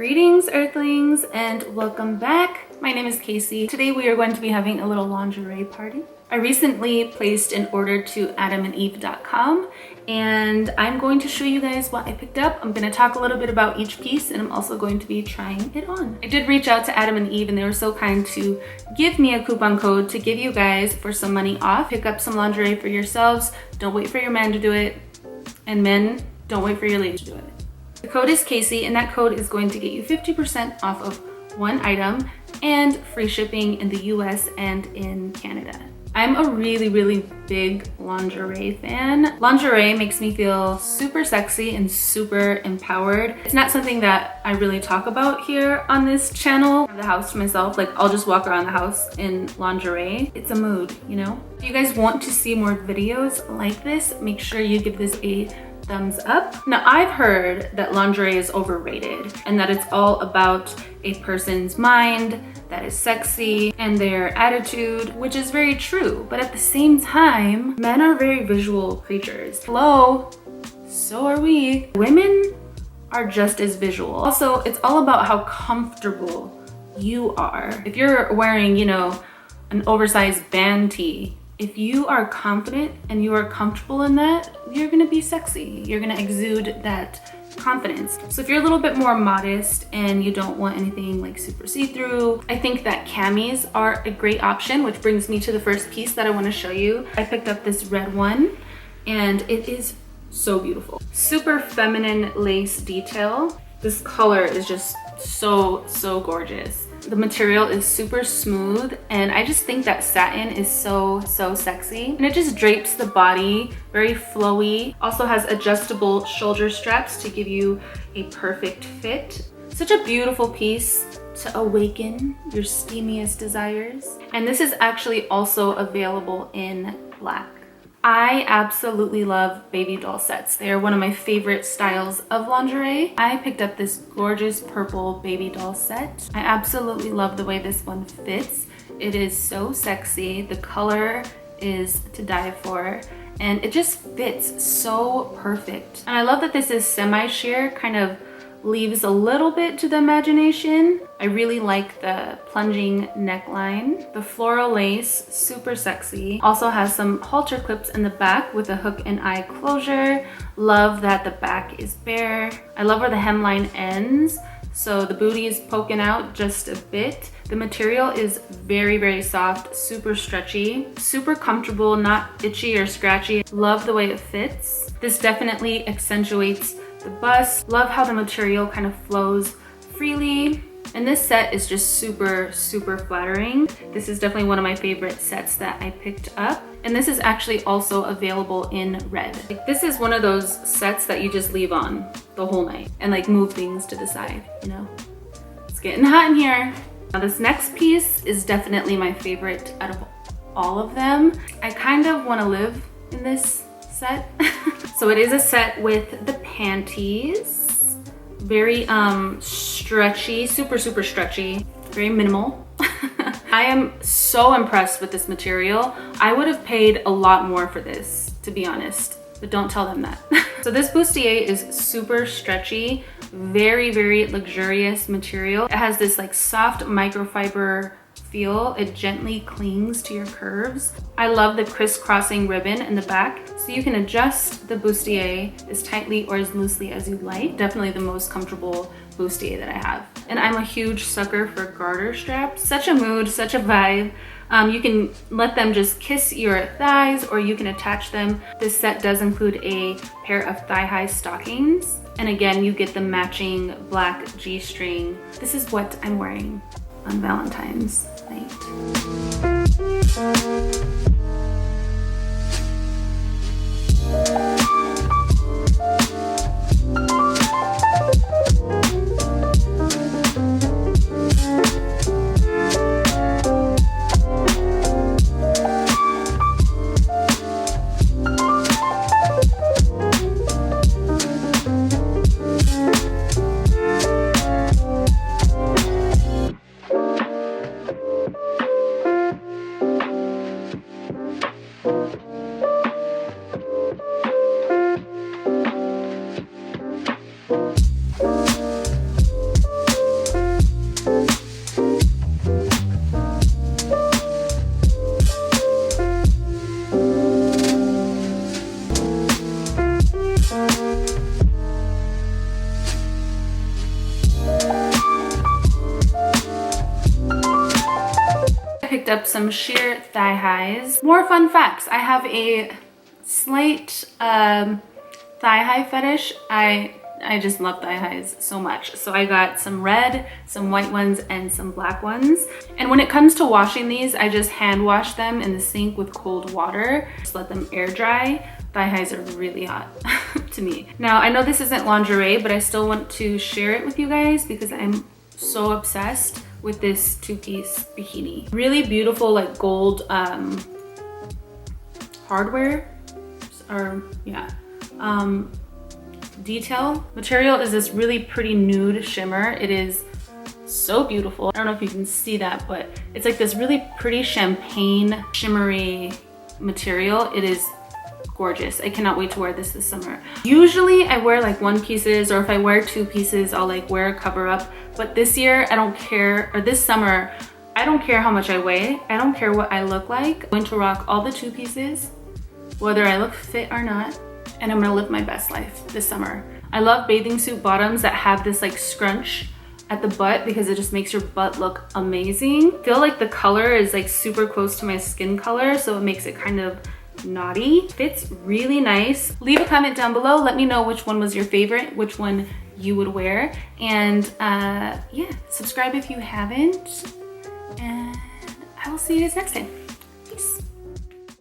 Greetings, Earthlings, and welcome back. My name is Kasey. Today we are going to be having a little lingerie party. I recently placed an order to adamandeve.com and I'm going to show you guys what I picked up. I'm going to talk a little bit about each piece and I'm also going to be trying it on. I did reach out to Adam and Eve and they were so kind to give me a coupon code to give you guys for some money off. Pick up some lingerie for yourselves. Don't wait for your man to do it. And men, don't wait for your lady to do it. The code is Kasey and that code is going to get you 50% off of one item and free shipping in the US and in Canada. I'm a really big lingerie fan. Lingerie makes me feel super sexy and super empowered. It's not something that I really talk about here on this channel. I have the house to myself, like I'll just walk around the house in lingerie. It's a mood, you know? If you guys want to see more videos like this, make sure you give this a thumbs up. Now, I've heard that lingerie is overrated and that it's all about a person's mind that is sexy and their attitude, which is very true. But at the same time, men are very visual creatures. Hello, so are we. Women are just as visual. Also, it's all about how comfortable you are. If you're wearing, you know, an oversized band tee, if you are confident and you are comfortable in that, you're gonna be sexy. You're gonna exude that confidence. So if you're a little bit more modest and you don't want anything like super see-through, I think that camis are a great option, which brings me to the first piece that I wanna show you. I picked up this red one and it is so beautiful. Super feminine lace detail. This color is just so gorgeous. The material is super smooth and I just think that satin is so sexy. And it just drapes the body, very flowy. Also has adjustable shoulder straps to give you a perfect fit. Such a beautiful piece to awaken your steamiest desires. And this is actually also available in black. I absolutely love baby doll sets. They are one of my favorite styles of lingerie. I picked up this gorgeous purple baby doll set. I absolutely love the way this one fits. It is so sexy. The color is to die for and it just fits so perfect. And I love that this is semi-sheer, kind of leaves a little bit to the imagination. I really like the plunging neckline. The floral lace, super sexy. Also has some halter clips in the back with a hook and eye closure. Love that the back is bare. I love where the hemline ends, so the booty is poking out just a bit. The material is very soft, super stretchy, super comfortable, not itchy or scratchy. Love the way it fits. This definitely accentuates the bust. Love how the material kind of flows freely. And this set is just super flattering. This is definitely one of my favorite sets that I picked up. And this is actually also available in red. Like, this is one of those sets that you just leave on the whole night and like move things to the side, you know? It's getting hot in here. Now this next piece is definitely my favorite out of all of them. I kind of want to live in this set. So it is a set with the panties. Very stretchy, super stretchy, very minimal. I am so impressed with this material. I would have paid a lot more for this, to be honest, but don't tell them that. So this bustier is super stretchy, very luxurious material. It has this like soft microfiber feel. It gently clings to your curves. I love the crisscrossing ribbon in the back, so you can adjust the bustier as tightly or as loosely as you like. Definitely the most comfortable bustier that I have. And I'm a huge sucker for garter straps. Such a mood, such a vibe. You can let them just kiss your thighs or you can attach them. This set does include a pair of thigh-high stockings. And again, you get the matching black G-string. This is what I'm wearing on Valentine's night. up some sheer thigh highs. More fun facts. I have a slight thigh high fetish. I just love thigh highs so much. So I got some red, some white ones, and some black ones. And when it comes to washing these, I just hand wash them in the sink with cold water. Just let them air dry. Thigh highs are really hot to me. Now, I know this isn't lingerie, but I still want to share it with you guys because I'm so obsessed with this two-piece bikini. Really beautiful, like gold hardware, or yeah. Detail. Material is this really pretty nude shimmer. It is so beautiful. I don't know if you can see that, but it's like this really pretty champagne shimmery material. It is gorgeous. I cannot wait to wear this summer. Usually I wear like one pieces, or if I wear two pieces, I'll like wear a cover up. But this year I don't care, or this summer, I don't care how much I weigh. I don't care what I look like. I'm going to rock all the two pieces, whether I look fit or not. And I'm gonna live my best life this summer. I love bathing suit bottoms that have this like scrunch at the butt because it just makes your butt look amazing. I feel like the color is like super close to my skin color, so it makes it kind of naughty. Fits really nice. Leave a comment down below. Let me know which one was your favorite, which one you would wear. And yeah, subscribe if you haven't. And I will see you guys next time.